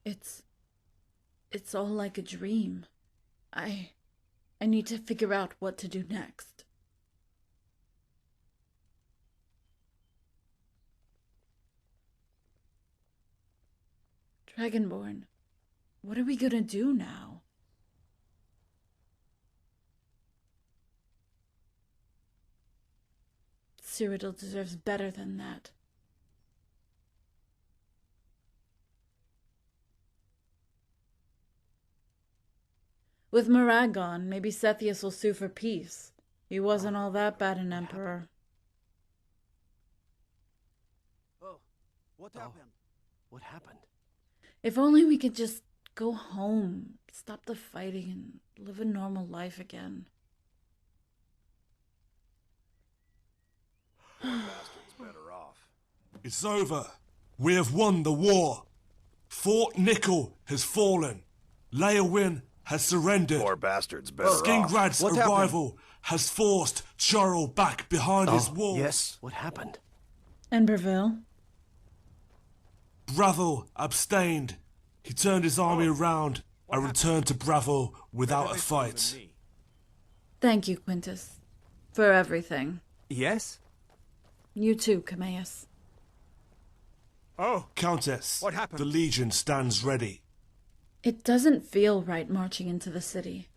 It's... it's all like a dream. I need to figure out what to do next. Dragonborn, what are we gonna do now? Cyrodiil deserves better than that. With Marag gone, maybe Sethius will sue for peace. He wasn't all that bad an emperor. What happened? What happened? If only we could just go home, stop the fighting, and live a normal life again. Poor bastard's better off. It's over. We have won the war. Fort Nickel has fallen. Leowyn has surrendered. Poor bastard's better off. Skingrad's What arrival has forced Churl back behind his walls. Yes. What happened? Emberville? Bravel abstained. He turned his army around and returned to Bravel without a fight. Thank you, Quintus, for everything. Yes? You too, Cameus. Oh, Countess, What happened? the Legion stands ready. It doesn't feel right marching into the city.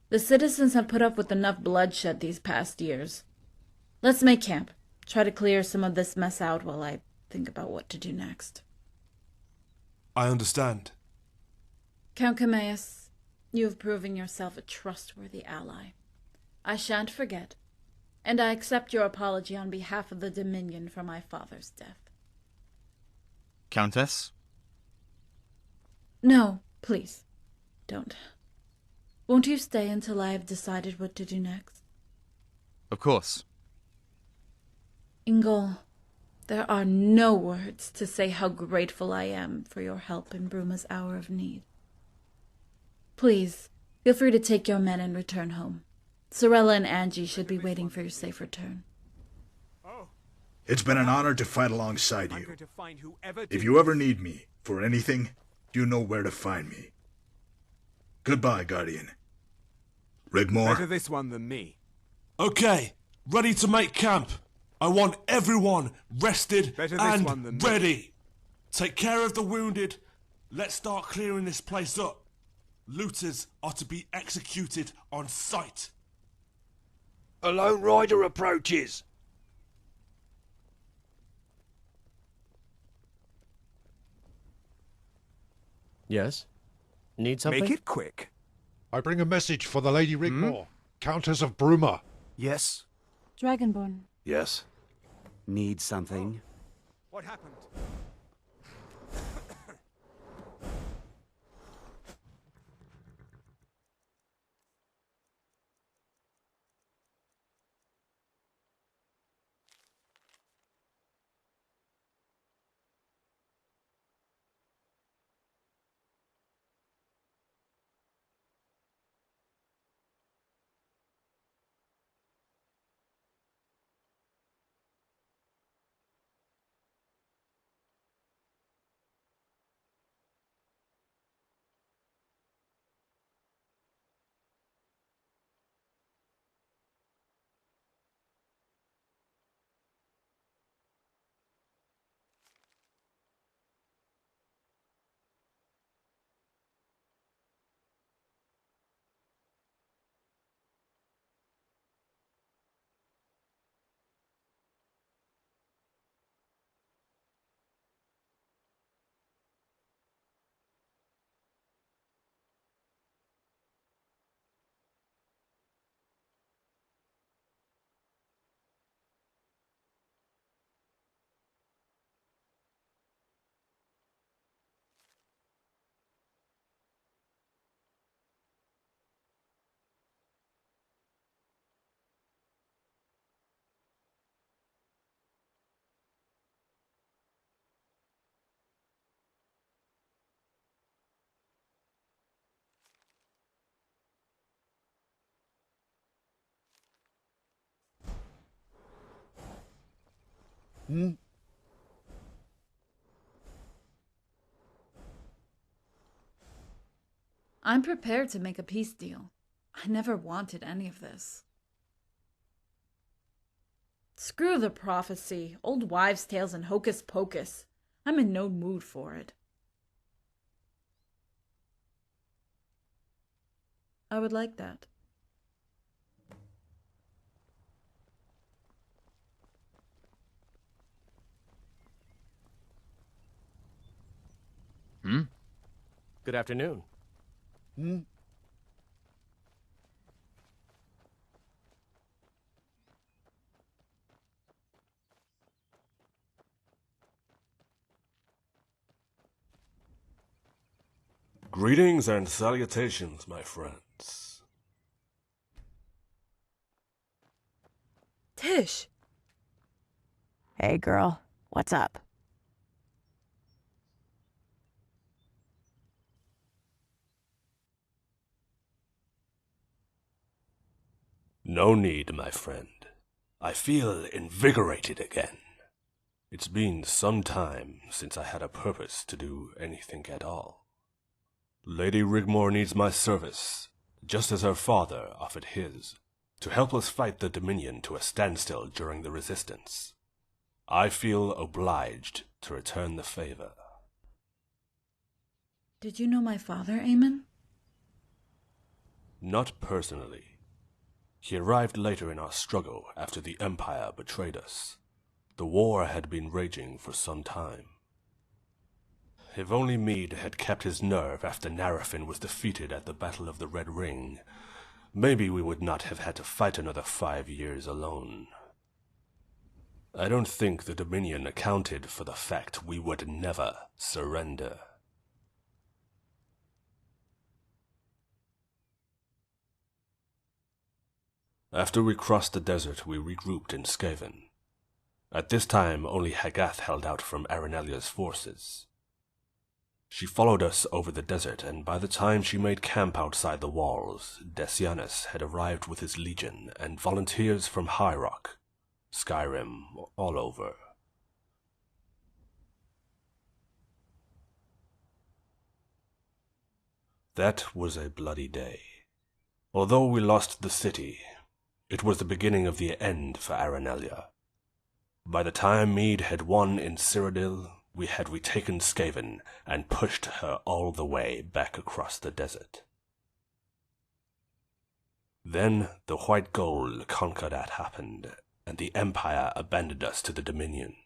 The citizens have put up with enough bloodshed these past years. Let's make camp. Try to clear some of this mess out while I think about what to do next. I understand. Count Cameus, you have proven yourself a trustworthy ally. I shan't forget, and I accept your apology on behalf of the Dominion for my father's death. Countess? No, please, don't. Won't you stay until I have decided what to do next? Of course. Ingol, there are no words to say how grateful I am for your help in Bruma's hour of need. Please, feel free to take your men and return home. Sorella and Angie should be waiting for your safe return. It's been an honor to fight alongside I'm you. going to find whoever If you ever need me for anything, you know where to find me. Goodbye, Guardian. Rigmore? Better this one than me. Okay, ready to make camp. I want everyone rested Better this one than and me. ready. Take care of the wounded. Let's start clearing this place up. Looters are to be executed on sight. A lone rider approaches. Yes? Need something? Make it quick. I bring a message for the Lady Rigmore, Countess of Bruma. Yes? Dragonborn. Yes. Need something? What happened? I'm prepared to make a peace deal. I never wanted any of this. Screw the prophecy, old wives' tales and hocus pocus. I'm in no mood for it. I would like that. Good afternoon. Greetings and salutations, my friends. Tish! Hey, girl. What's up? No need, my friend. I feel invigorated again. It's been some time since I had a purpose to do anything at all. Lady Rigmore needs my service, just as her father offered his, to help us fight the Dominion to a standstill during the Resistance. I feel obliged to return the favor. Did you know my father, Eamon? Not personally. He arrived later in our struggle after the Empire betrayed us. The war had been raging for some time. If only Meade had kept his nerve after Narafin was defeated at the Battle of the Red Ring, maybe we would not have had to fight another 5 years alone. I don't think the Dominion accounted for the fact we would never surrender. After we crossed the desert, we regrouped in Skaven. At this time, only Hagath held out from Arenelia's forces. She followed us over the desert, and by the time she made camp outside the walls, Decianus had arrived with his legion and volunteers from High Rock, Skyrim, all over. That was a bloody day. Although we lost the city, it was the beginning of the end for Arenelia. By the time Meade had won in Cyrodiil, we had retaken Skaven and pushed her all the way back across the desert. Then the White Gold Concordat happened, and the Empire abandoned us to the Dominion.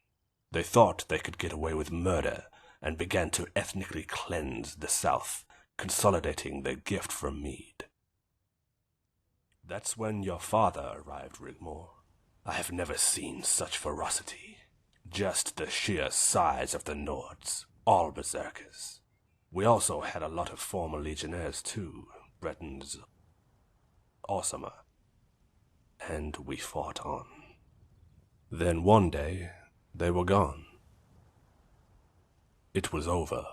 They thought they could get away with murder, and began to ethnically cleanse the South, consolidating their gift from Meade. That's when your father arrived, Rigmore. I have never seen such ferocity. Just the sheer size of the Nords, all berserkers. We also had a lot of former legionnaires too, Breton's awesomer. And we fought on. Then one day, they were gone. It was over.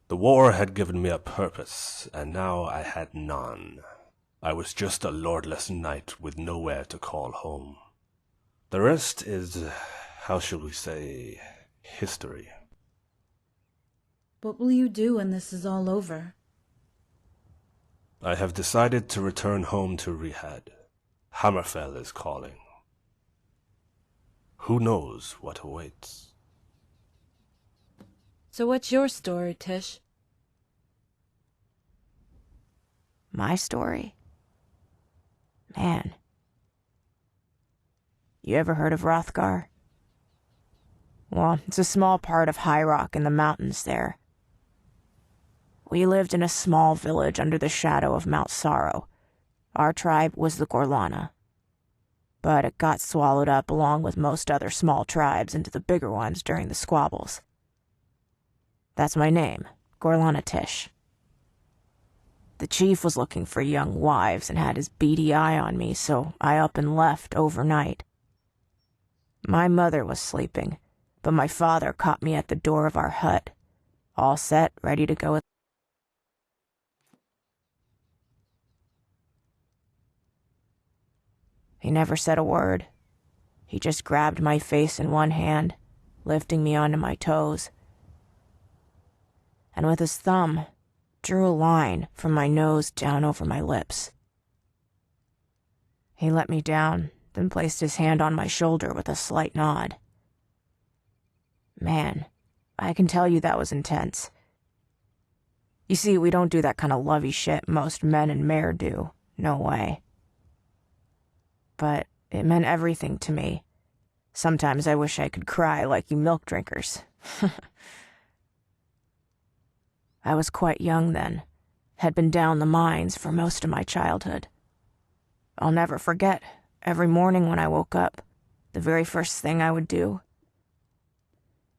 The war had given me a purpose, and now I had none. I was just a lordless knight with nowhere to call home. The rest is, how shall we say, history. What will you do when this is all over? I have decided to return home to Rihad. Hammerfell is calling. Who knows what awaits? So what's your story, Tish? My story? Man. You ever heard of Hrothgar? Well, it's a small part of High Rock in the mountains there. We lived in a small village under the shadow of Mount Sorrow. Our tribe was the Gorlana. But it got swallowed up along with most other small tribes into the bigger ones during the squabbles. That's my name, Gorlana Tish. The chief was looking for young wives and had his beady eye on me, so I up and left overnight. My mother was sleeping, but my father caught me at the door of our hut, all set, ready to go. He never said a word. He just grabbed my face in one hand, lifting me onto my toes, and with his thumb, drew a line from my nose down over my lips. He let me down, then placed his hand on my shoulder with a slight nod. Man, I can tell you that was intense. You see, we don't do that kind of lovey shit most men and mare do. No way. But it meant everything to me. Sometimes I wish I could cry like you milk drinkers. I was quite young then, had been down the mines for most of my childhood. I'll never forget, every morning when I woke up, the very first thing I would do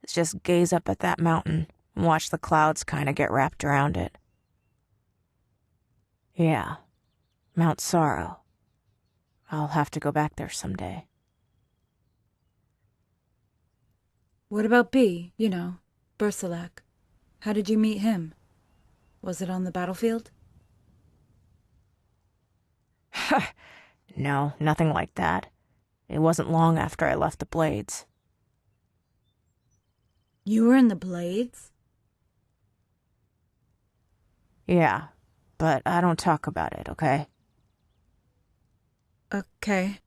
is just gaze up at that mountain and watch the clouds kind of get wrapped around it. Yeah, Mount Sorrow. I'll have to go back there someday. What about B? You know, Bersalak. How did you meet him? Was it on the battlefield? No, nothing like that. It wasn't long after I left the Blades. You were in the Blades? Yeah, but I don't talk about it, okay? Okay.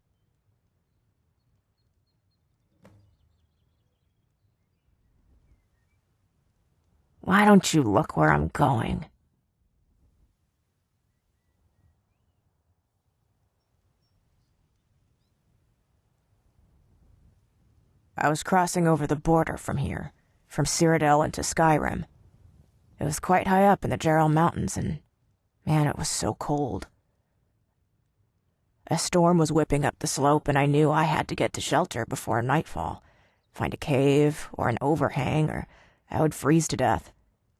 Why don't you look where I'm going? I was crossing over the border from here, from Cyrodiil into Skyrim. It was quite high up in the Jarl Mountains, and man, it was so cold. A storm was whipping up the slope, and I knew I had to get to shelter before nightfall, find a cave or an overhang, or I would freeze to death.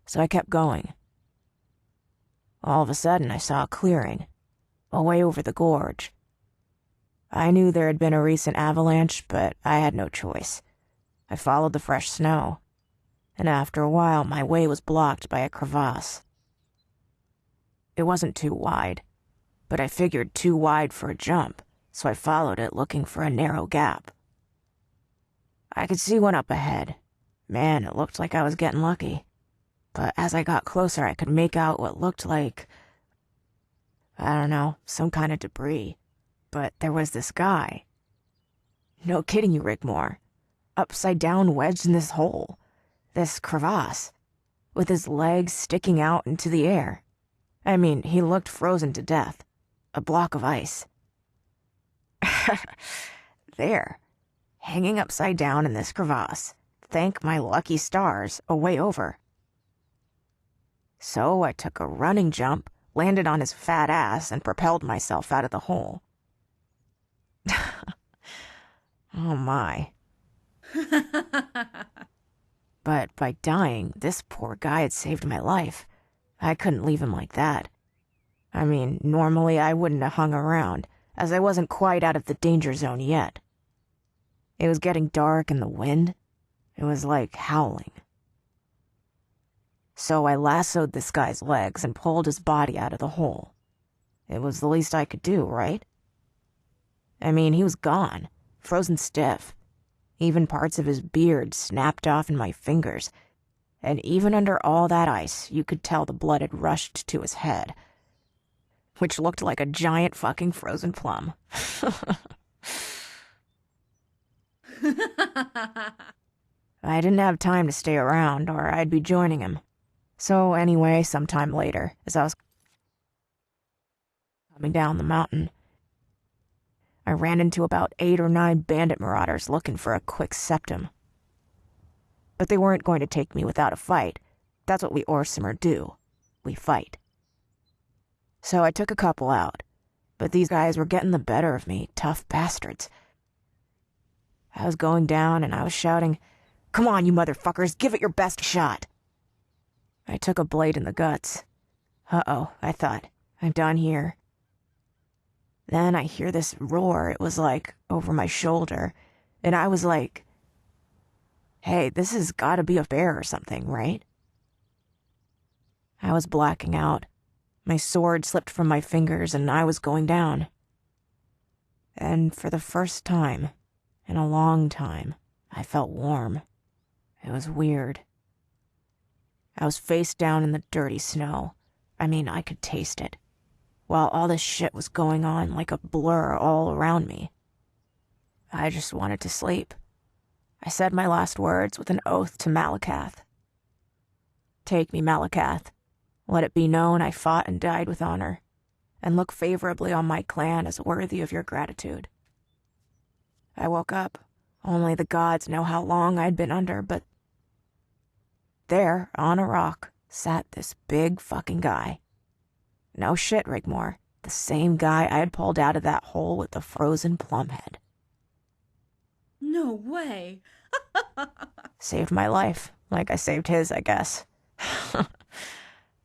So I kept going. All of a sudden, I saw a clearing, away over the gorge. I knew there had been a recent avalanche, but I had no choice. I followed the fresh snow, and after a while, my way was blocked by a crevasse. It wasn't too wide, but I figured too wide for a jump, so I followed it looking for a narrow gap. I could see one up ahead. Man, it looked like I was getting lucky. But as I got closer, I could make out what looked like, I don't know, some kind of debris. But there was this guy. No kidding you, Rigmore. Upside down wedged in this hole. This crevasse. With his legs sticking out into the air. I mean, he looked frozen to death. A block of ice. There. Hanging upside down in this crevasse. Thank my lucky stars, a way over. So I took a running jump, landed on his fat ass, and propelled myself out of the hole. Oh my. But by dying, this poor guy had saved my life. I couldn't leave him like that. I mean, normally I wouldn't have hung around, as I wasn't quite out of the danger zone yet. It was getting dark and the wind, it was like howling. So I lassoed this guy's legs and pulled his body out of the hole. It was the least I could do, right? I mean, he was gone, frozen stiff. Even parts of his beard snapped off in my fingers. And even under all that ice, you could tell the blood had rushed to his head, which looked like a giant fucking frozen plum. I didn't have time to stay around, or I'd be joining him. So anyway, sometime later, as I was coming down the mountain, I ran into about 8 or 9 bandit marauders looking for a quick septum. But they weren't going to take me without a fight. That's what we Orsimer do. We fight. So I took a couple out, but these guys were getting the better of me, tough bastards. I was going down and I was shouting, "Come on, you motherfuckers, give it your best shot." I took a blade in the guts. Uh-oh, I thought, I'm done here. Then I hear this roar, it was like over my shoulder, and I was like, hey, this has gotta be a bear or something, right? I was blacking out. My sword slipped from my fingers and I was going down. And for the first time, in a long time, I felt warm. It was weird. I was face down in the dirty snow, I mean, I could taste it. While all this shit was going on like a blur all around me. I just wanted to sleep. I said my last words with an oath to Malakath. Take me, Malakath. Let it be known I fought and died with honor, and look favorably on my clan as worthy of your gratitude. I woke up. Only the gods know how long I'd been under, but there, on a rock, sat this big fucking guy. No shit, Rigmore. The same guy I had pulled out of that hole with the frozen plum head. No way. Saved my life, like I saved his, I guess.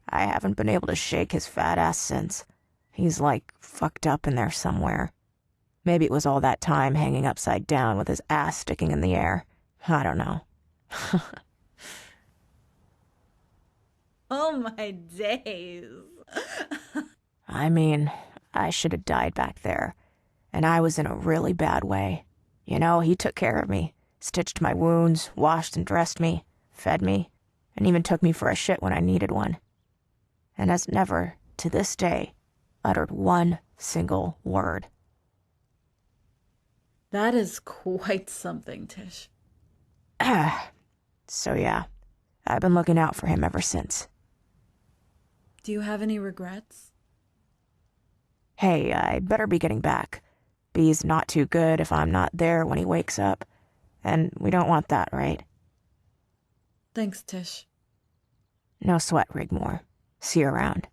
I haven't been able to shake his fat ass since. He's like fucked up in there somewhere. Maybe it was all that time hanging upside down with his ass sticking in the air. I don't know. Oh my days. I mean, I should have died back there. And I was in a really bad way. You know, he took care of me. Stitched my wounds, washed and dressed me, fed me, and even took me for a shit when I needed one. And has never, to this day, uttered one single word. That is quite something, Tish. So yeah, I've been looking out for him ever since. Do you have any regrets? Hey, I better be getting back. B's not too good if I'm not there when he wakes up. And we don't want that, right? Thanks, Tish. No sweat, Rigmore. See you around.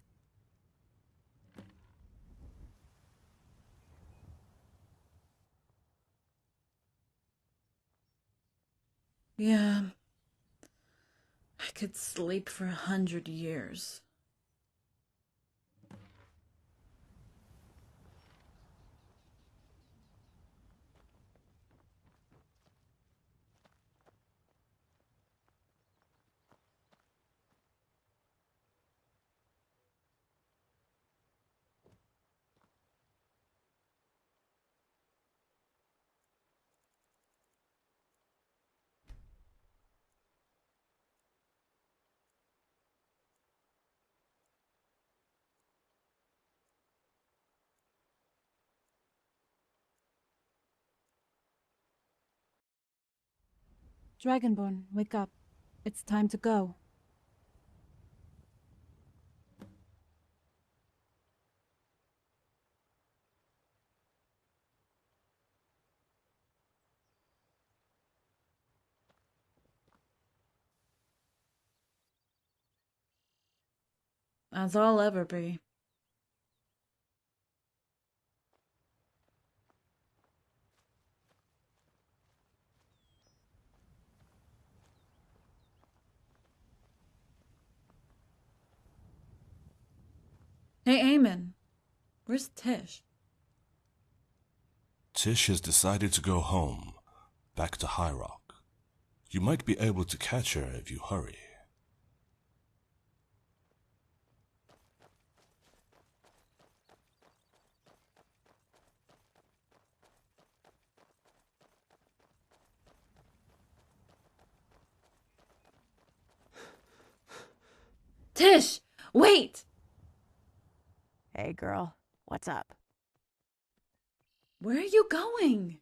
Yeah. I could sleep for 100 years. Dragonborn, wake up. It's time to go. As I'll ever be. Hey, Eamon. Where's Tish? Tish has decided to go home, back to High Rock. You might be able to catch her if you hurry. Tish! Wait! Hey, girl. What's up? Where are you going?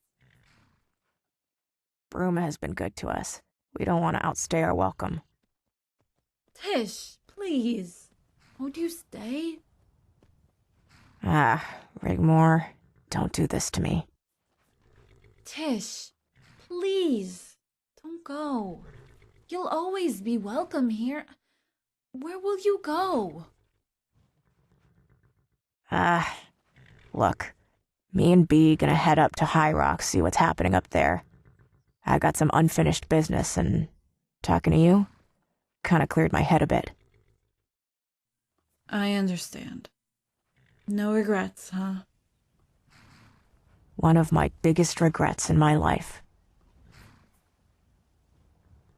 Bruma has been good to us. We don't want to outstay our welcome. Tish, please. Won't you stay? Rigmore, don't do this to me. Tish, please. Don't go. You'll always be welcome here. Where will you go? Look. Me and B gonna head up to High Rock, see what's happening up there. I got some unfinished business, and talking to you kinda cleared my head a bit. I understand. No regrets, huh? One of my biggest regrets in my life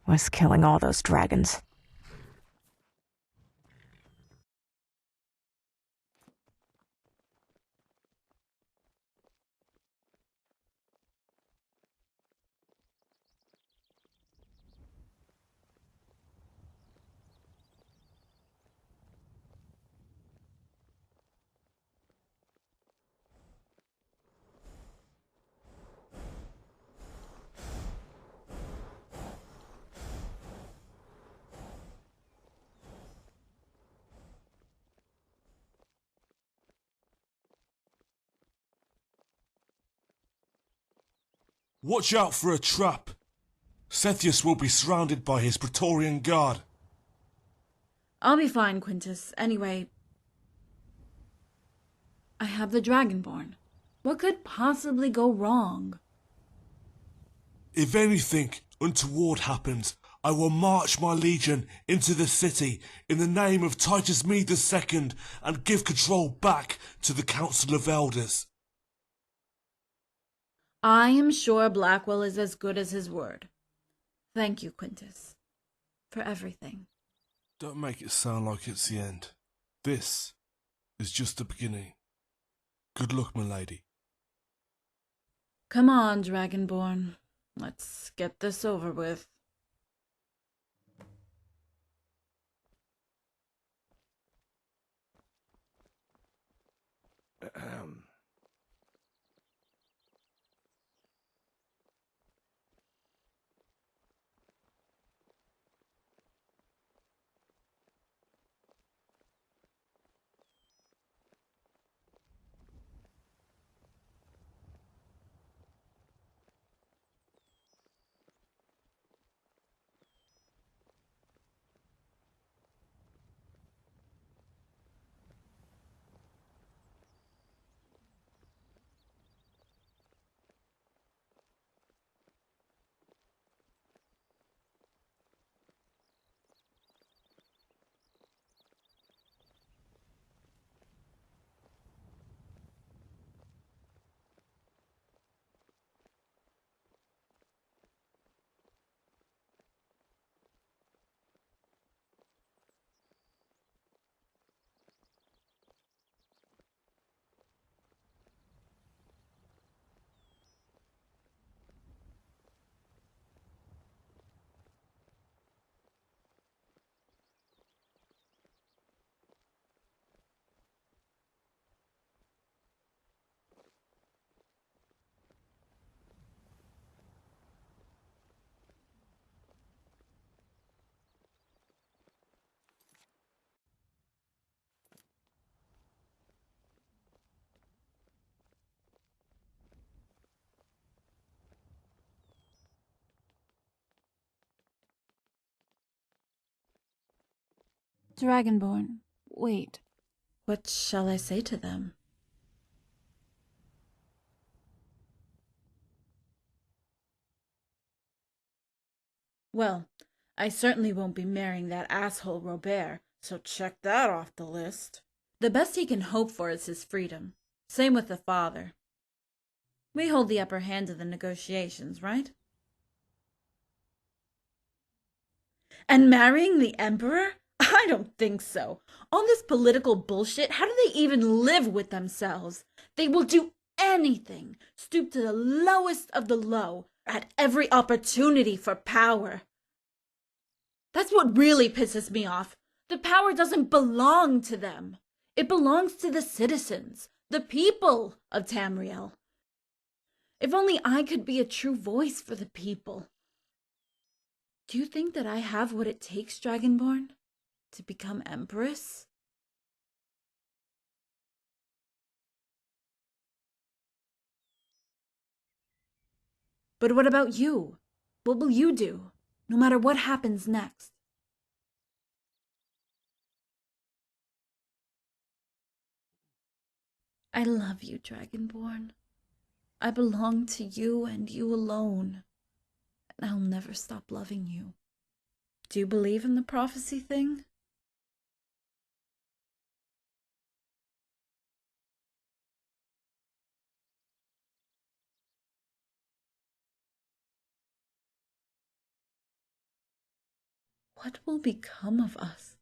was killing all those dragons. Watch out for a trap. Sethius will be surrounded by his Praetorian Guard. I'll be fine, Quintus. Anyway, I have the Dragonborn. What could possibly go wrong? If anything untoward happens, I will march my legion into the city in the name of Titus Mede II and give control back to the Council of Elders. I am sure Blackwell is as good as his word. Thank you, Quintus, for everything. Don't make it sound like it's the end. This is just the beginning. Good luck, milady. Come on, Dragonborn. Let's get this over with. Dragonborn, wait. What shall I say to them? Well, I certainly won't be marrying that asshole Robert, so check that off the list. The best he can hope for is his freedom. Same with the father. We hold the upper hand in the negotiations, right? And marrying the Emperor? I don't think so. All this political bullshit, how do they even live with themselves? They will do anything, stoop to the lowest of the low, at every opportunity for power. That's what really pisses me off. The power doesn't belong to them. It belongs to the citizens, the people of Tamriel. If only I could be a true voice for the people. Do you think that I have what it takes, Dragonborn, to become Empress? But what about you? What will you do, no matter what happens next? I love you, Dragonborn. I belong to you and you alone, and I'll never stop loving you. Do you believe in the prophecy thing? What will become of us?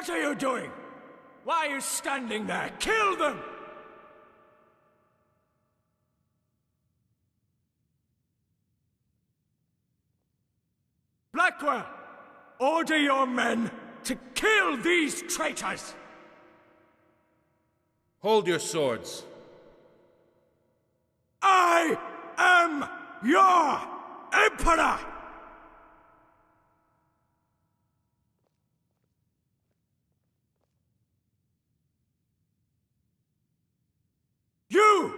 What are you doing? Why are you standing there? Kill them! Blackwell, order your men to kill these traitors! Hold your swords. I am your Emperor! You!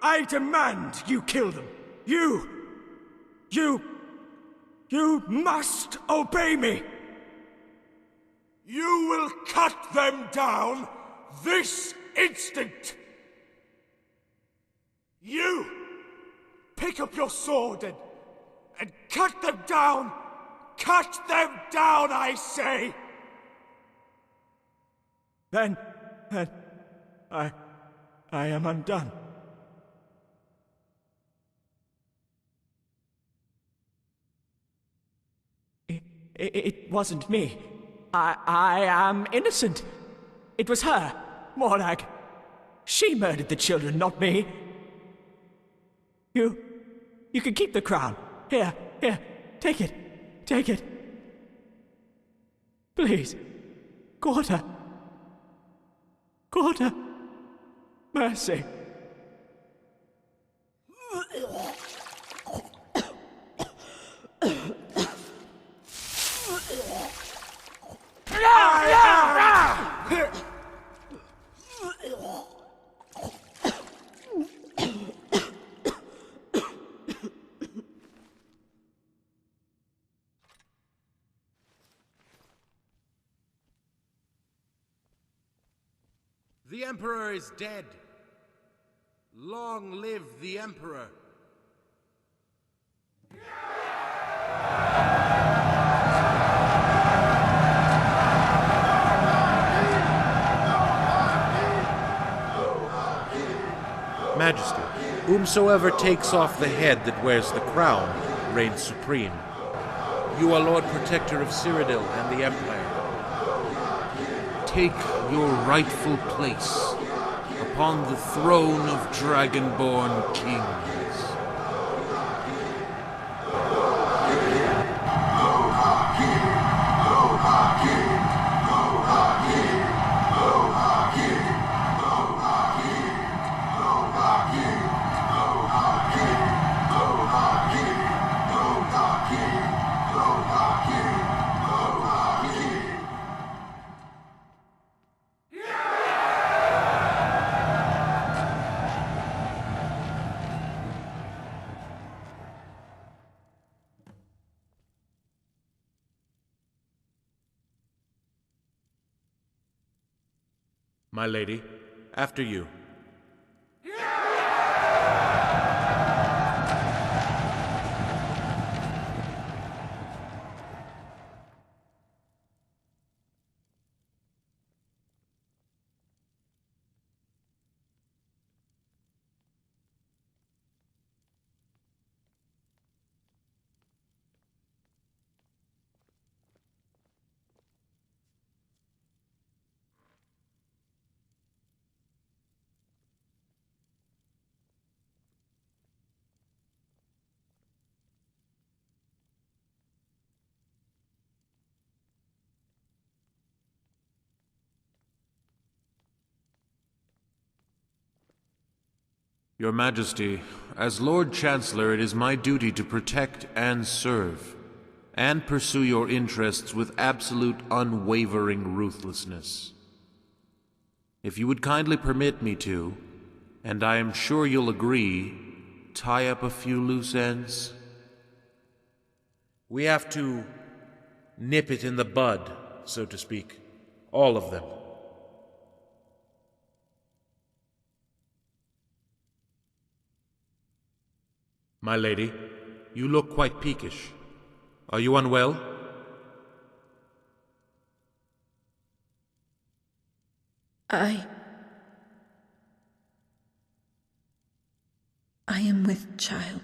I demand you kill them! You must obey me! You will cut them down this instant! You! Pick up your sword and cut them down! Cut them down, I say! Then I am undone. It wasn't me. I am innocent. It was her, Morag. She murdered the children, not me. You can keep the crown. Here, take it. Take it. Please. Quarter. Mercy. The Emperor is dead. Long live the Emperor. Majesty, whomsoever takes off the head that wears the crown reigns supreme. You are Lord Protector of Cyrodiil and the Empire. Take your rightful place upon the throne of Dragonborn kings. My lady, after you. Your Majesty, as Lord Chancellor, it is my duty to protect and serve, and pursue your interests with absolute unwavering ruthlessness. If you would kindly permit me to, and I am sure you'll agree, tie up a few loose ends. We have to nip it in the bud, so to speak. All of them. My lady, you look quite peakish. Are you unwell? I am with child.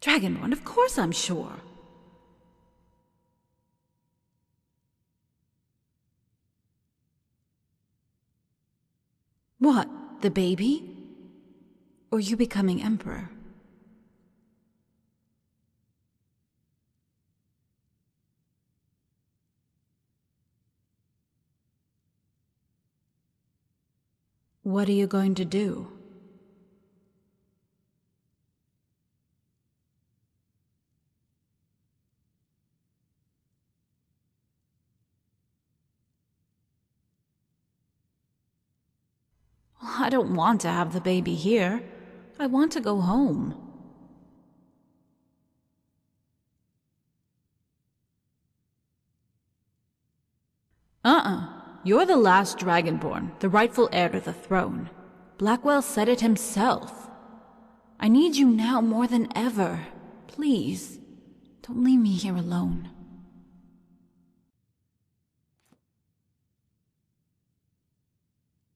Dragonborn, of course I'm sure. What, the baby? Or you becoming Emperor? What are you going to do? I don't want to have the baby here. I want to go home. You're the last Dragonborn, the rightful heir to the throne. Blackwell said it himself. I need you now more than ever. Please, don't leave me here alone.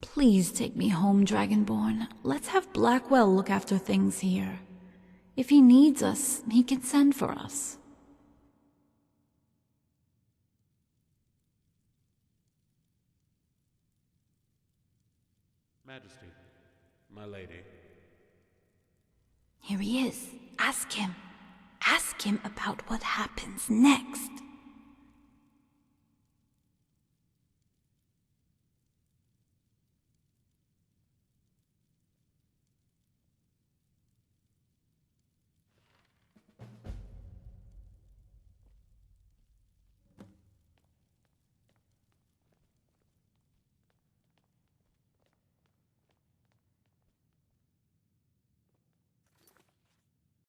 Please take me home, Dragonborn. Let's have Blackwell look after things here. If he needs us, he can send for us. Majesty, my lady. Here he is. Ask him. Ask him about what happens next.